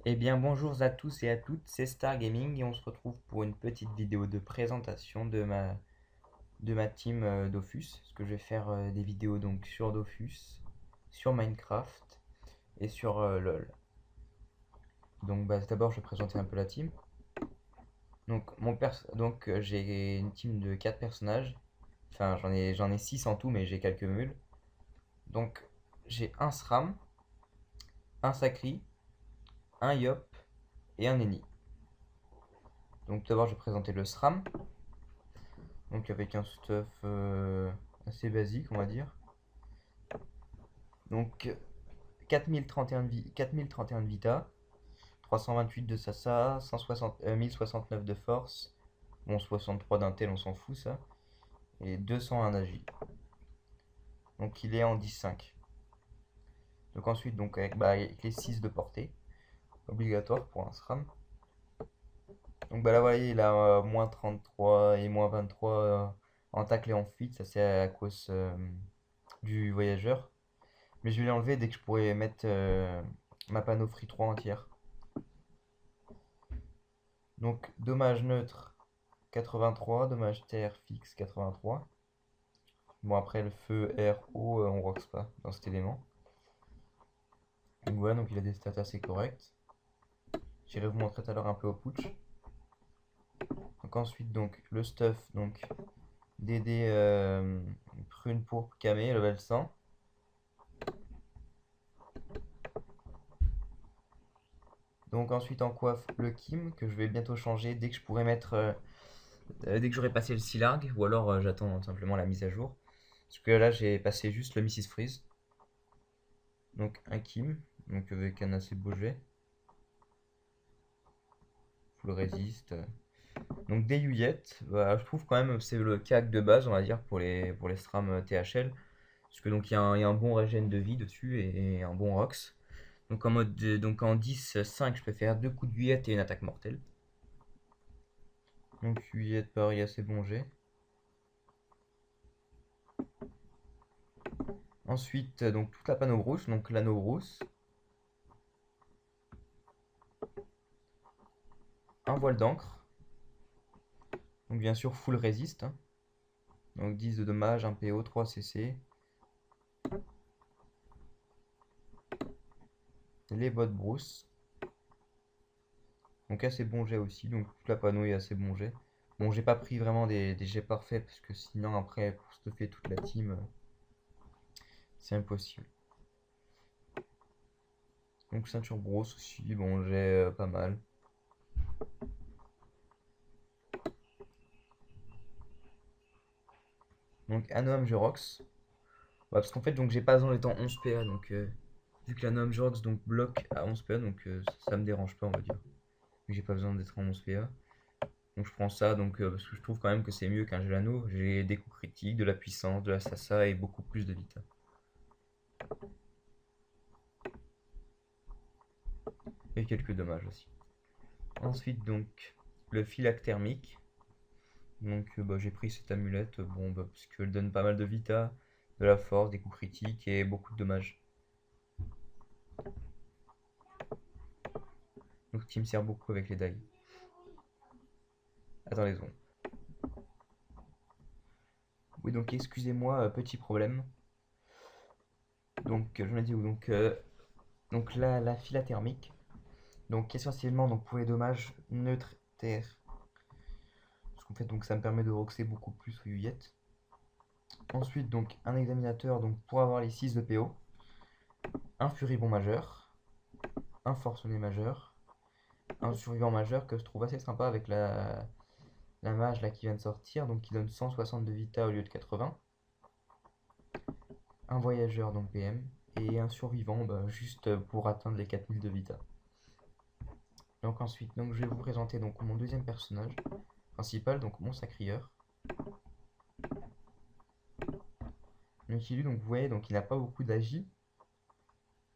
Eh bien bonjour à tous et à toutes, c'est Star Gaming et on se retrouve pour une petite vidéo de présentation de ma team Dofus. Parce que je vais faire des vidéos donc sur Dofus, sur Minecraft et sur LoL. Donc d'abord je vais présenter un peu la team. Donc j'ai une team de 4 personnages. Enfin j'en ai 6 en tout mais j'ai quelques mules. Donc j'ai un SRAM, un Sakri, un Yop et un Eni. Donc tout d'abord je vais présenter le SRAM. Donc avec un stuff assez basique, on va dire. Donc 4031 de vita, 328 de sasa, 1069 de force, bon 63 d'intel, on s'en fout ça, et 201 d'agi. Donc il est en 10-5. Donc ensuite avec les 6 de portée, obligatoire pour un SRAM. Donc là vous voyez il a moins 33 et moins 23 en tacle et en fuite, ça c'est à cause du voyageur. Mais je vais l'enlever dès que je pourrai mettre ma panneau free 3 entière. Donc dommage neutre 83, dommage terre fixe 83. Bon après le feu, air, eau, on rocks pas dans cet élément. Donc voilà, donc il a des stats assez correctes. J'irai vous montrer tout à l'heure un peu au putsch. Donc ensuite donc le stuff, donc DD prune pourpre camé, level 100. Donc ensuite en coiffe le Kim que je vais bientôt changer dès que je pourrai mettre dès que j'aurai passé le Silarg, ou alors j'attends simplement la mise à jour. Parce que là j'ai passé juste le Mrs Freeze. Donc un Kim, donc avec un assez beau jet. Full resist. Donc des Yuyet, bah, je trouve quand même c'est le CAC de base on va dire pour les strams THL. Parce que donc il y a un bon régène de vie dessus et un bon Rox. Donc en 10-5 je peux faire 2 coups de Yuyet et une attaque mortelle. Donc Yuyet pareil assez bon jet. Ensuite, donc toute la panneau rouge, donc l'anneau rousse, un voile d'encre, donc bien sûr full resist, hein. Donc 10 de dommage, 1 PO, 3 CC, les bottes brousse, donc assez bon jet aussi, donc toute la panneau est assez bon jet. Bon, j'ai pas pris vraiment des jets parfaits parce que sinon après pour stuffer toute la team, c'est impossible. Donc ceinture brousse aussi, bon jet pas mal. Donc Anoam Jurox. Ouais, parce qu'en fait, donc j'ai pas besoin d'être en 11 PA, donc vu que la Noam Jurox donc bloque à 11 PA, donc ça me dérange pas, on va dire. Vu que j'ai pas besoin d'être en 11 PA. Donc je prends ça, donc parce que je trouve quand même que c'est mieux qu'un Gelano. J'ai des coups critiques, de la puissance, de la Sasa et beaucoup plus de vita. Et quelques dommages aussi. Ensuite, donc le filac thermique. Donc j'ai pris cette amulette, bon, parce qu'elle donne pas mal de vita, de la force, des coups critiques et beaucoup de dommages. Donc qui me sert beaucoup avec les die. Attends les secondes. Oui, donc excusez-moi, petit problème. Donc je me dis où donc la fila thermique. Donc essentiellement donc pour les dommages neutres terre. Parce qu'en fait donc ça me permet de roxer beaucoup plus au Yuyet. Ensuite donc un examinateur donc pour avoir les 6 de PO. Un furibond majeur. Un forcené majeur. Un survivant majeur que je trouve assez sympa avec la mage là qui vient de sortir. Donc qui donne 160 de vita au lieu de 80. Un voyageur donc PM. Et un survivant juste pour atteindre les 4000 de vita. Donc ensuite, donc, je vais vous présenter donc, mon deuxième personnage principal, donc mon sacrieur. Donc il, donc, vous voyez, donc, il n'a pas beaucoup d'agi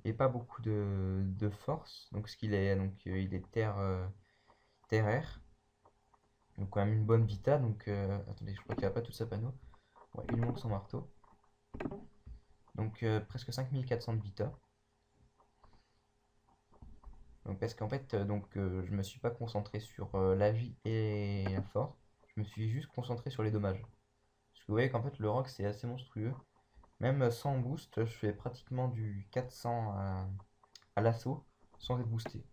et pas beaucoup de force. Donc ce qu'il est, donc il est terre air. Donc quand même une bonne vita. Donc attendez, je crois qu'il n'a pas toute sa panneau. Ouais, il lui manque son marteau. Donc presque 5400 de vita. Donc, parce qu'en fait, je me suis pas concentré sur la vie et la force. Je me suis juste concentré sur les dommages. Parce que vous voyez qu'en fait, le rock, c'est assez monstrueux. Même sans boost, je fais pratiquement du 400 à l'assaut sans être boosté.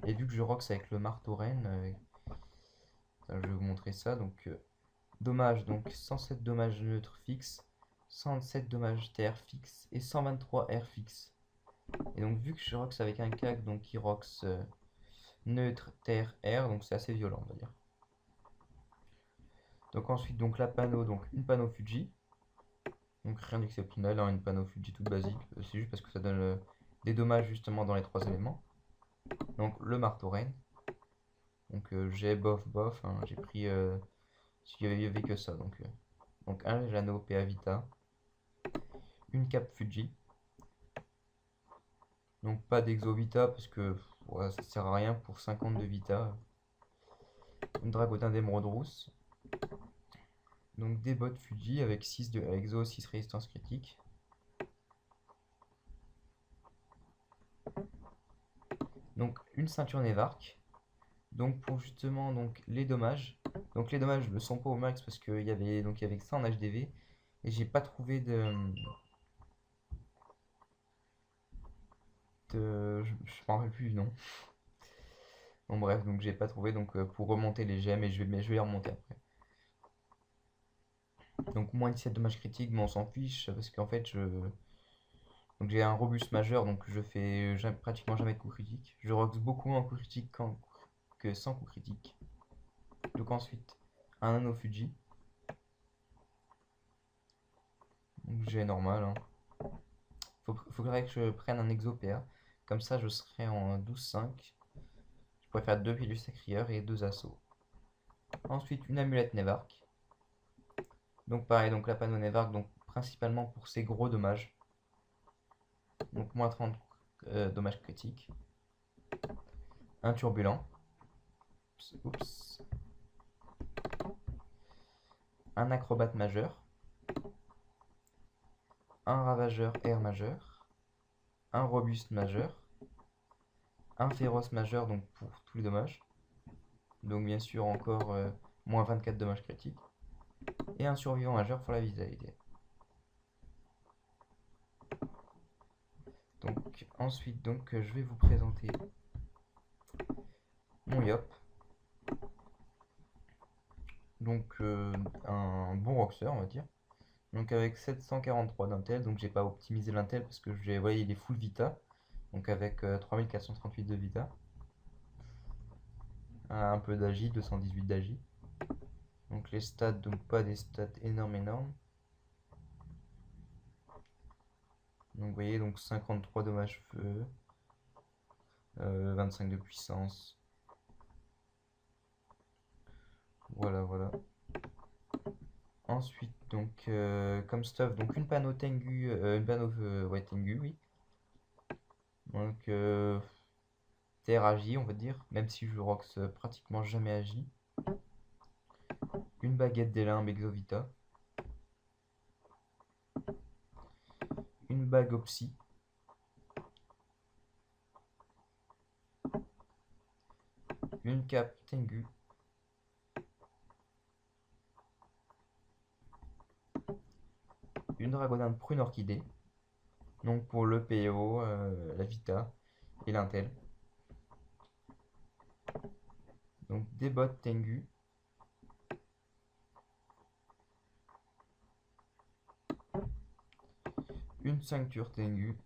Et vu que je rox avec le marteau reine, je vais vous montrer ça. Dommage, donc 107 dommages neutres fixes, 107 dommages TR fixes et 123 R fixes. Et donc vu que je rox avec un CAC donc qui rox neutre TR R, donc c'est assez violent on va dire. Donc ensuite donc la panneau, donc une panneau Fuji. Donc rien d'exceptionnel, hein, une panneau Fuji toute basique. C'est juste parce que ça donne des dommages justement dans les trois éléments. Donc le marteau reine. Donc j'ai bof bof, hein, j'ai pris il y avait que ça. Donc un Lejano PA Vita, une cape Fuji. Donc pas d'Exo Vita parce que ouais, ça sert à rien pour 50 de Vita. Une Dragotin d'Émeraude rousse. Donc des bottes Fuji avec 6 de Exo, 6 résistance critique. Donc une ceinture Nevark. Donc pour justement les dommages. Donc les dommages ne sont pas au max parce qu'il y avait il y avait que ça en HDV. Et j'ai pas trouvé je m'en rappelle plus du nom. Bon bref, donc j'ai pas trouvé pour remonter les gemmes et je vais les remonter après. Donc moins 17 dommages critiques, mais on s'en fiche parce qu'en fait donc j'ai un robuste majeur, donc je fais pratiquement jamais de coups critiques. Je rox beaucoup en coups critiques que sans coups critiques. Donc ensuite un anneau Fuji. Donc j'ai normal. Hein. Faudrait que je prenne un exo PA. Comme ça je serai en 12-5. Je pourrais faire 2 pilus sacrieurs et 2 assauts. Ensuite une amulette Nevark. Donc pareil, donc la panneau Nevark, donc principalement pour ses gros dommages. Donc moins 30 dommages critiques. Un turbulent. Oups. Un acrobate majeur. Un ravageur air majeur. Un robuste majeur. Un féroce majeur, donc pour tous les dommages. Donc bien sûr encore moins 24 dommages critiques. Et un survivant majeur pour la vitalité. Donc ensuite je vais vous présenter mon Yop. Donc un bon roxer on va dire. Donc avec 743 d'intel, donc j'ai pas optimisé l'intel parce que vous voyez il est full vita. Donc avec 3438 de vita. Un peu d'agi, 218 d'agi. Donc les stats, donc pas des stats énormes. Donc vous voyez, donc 53 dommages feu, 25 de puissance. Voilà. Ensuite, comme stuff, donc une panneau Tengu, une panneau ouais, Tengu, oui. Donc TR agi, on va dire, même si je rox pratiquement jamais agi. Une baguette des limbes Exovita. Une bague Opsy. Une cape Tengu. Une dragonne prune orchidée. Donc pour le PO, la Vita et l'Intel. Donc des bottes Tengu. Une ceinture Tengu.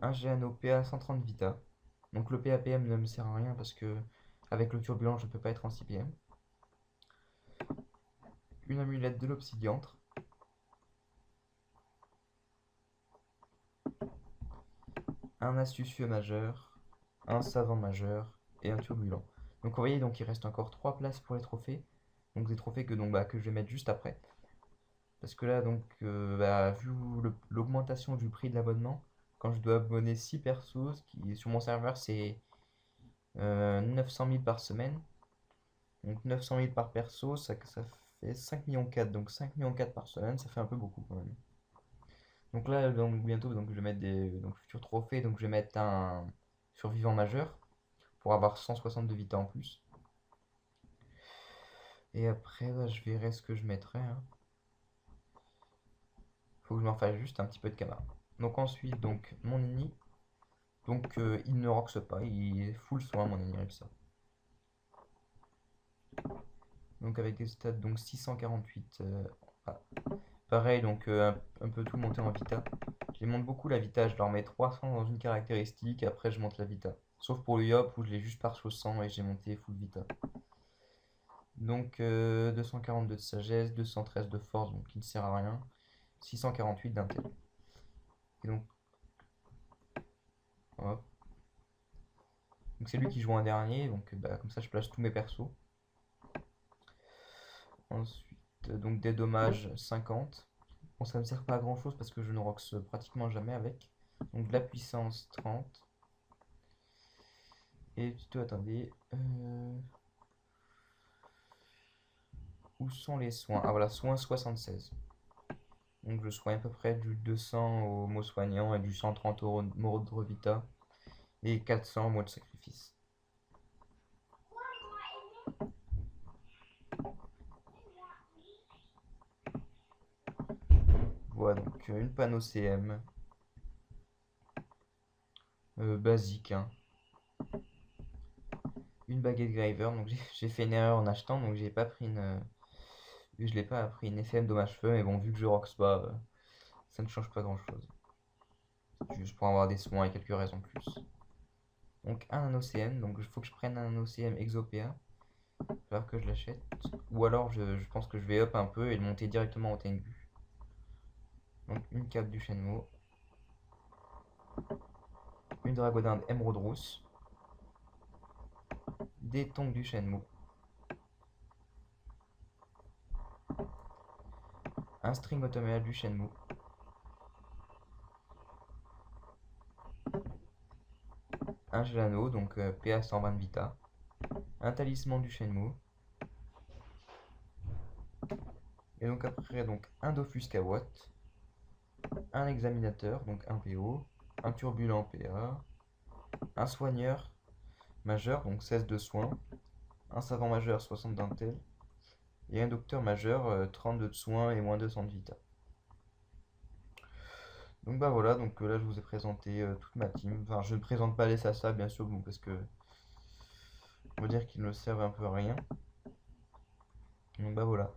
Un Géano PA 130 Vita. Donc le PAPM ne me sert à rien parce que avec le turbulent je peux pas être en CPM. Une amulette de l'obsidiantre. Un astucieux majeur. Un savant majeur. Et un turbulent. Donc vous voyez, donc il reste encore 3 places pour les trophées. Donc des trophées que je vais mettre juste après. Parce que là, vu l'augmentation du prix de l'abonnement, quand je dois abonner 6 persos, qui sur mon serveur c'est 900 000 par semaine. Donc 900 000 par perso, ça fait 5 millions 4. Donc 5 millions 4 par semaine, ça fait un peu beaucoup quand même. Donc là, donc bientôt, donc je vais mettre des donc, futurs trophées. Donc je vais mettre un survivant majeur pour avoir 162 vita en plus. Et après, bah, je verrai ce que je mettrai, hein. Faut que je m'en fasse juste un petit peu de camara. Donc ensuite, donc mon ennemi. Donc il ne roxe pas, il est full soin mon ennemi ça. Donc avec des stats donc 648. Ah, pareil, donc un peu tout monter en vita. Je les monte beaucoup la vita, je leur mets 300 dans une caractéristique, après je monte la vita. Sauf pour le Yop où je l'ai juste par chose 100 et j'ai monté full vita. Donc 242 de sagesse, 213 de force, donc qui ne sert à rien. 648 d'intel. Et donc, hop. Donc c'est lui qui joue en dernier, donc bah, comme ça je place tous mes persos. Ensuite, donc des dommages 50. Bon, ça me sert pas à grand chose parce que je ne rox pratiquement jamais avec. Donc de la puissance 30. Et plutôt, attendez. Où sont les soins? Ah voilà, soins 76. Donc je soigne à peu près du 200 au mot soignant et du 130 au mot de revita. Et 400 au mot de sacrifice. Voilà, donc une panneau CM. Basique, hein. Une baguette Graver, donc j'ai fait une erreur en achetant, donc j'ai pas pris une. Je l'ai pas pris une FM dommage feu, mais bon, vu que je rox pas, ça ne change pas grand chose. Juste pour avoir des soins et quelques raisons de plus. Donc un nano CM, donc il faut que je prenne un nano CM Exopéa. Il va falloir que je l'achète. Ou alors je pense que je vais up un peu et le monter directement au Tengu. Donc une cape du Shenmue. Une dragodinde émeraude rousse. Des tongs du Shenmue. Un string automata du Shenmue. Un Gelano, donc PA 120 Vita. Un talisman du Shenmue. Et donc après, donc un Dofus Kawat. Un examinateur, donc un PO. Un turbulent PA. Un soigneur majeur, donc 16 de soins. Un savant majeur, 60 d'intel. Et un docteur majeur, 32 de soins et moins 200 de vita. Donc bah voilà, donc là je vous ai présenté toute ma team. Enfin, je ne présente pas les Sasa bien sûr, bon, parce que on va dire qu'ils ne servent un peu à rien. Donc bah voilà.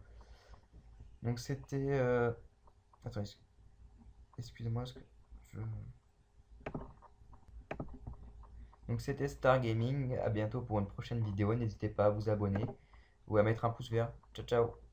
Donc c'était. Attends, excusez-moi, je... Donc c'était Star Gaming. À bientôt pour une prochaine vidéo. N'hésitez pas à vous abonner ou à mettre un pouce vert. Ciao ciao.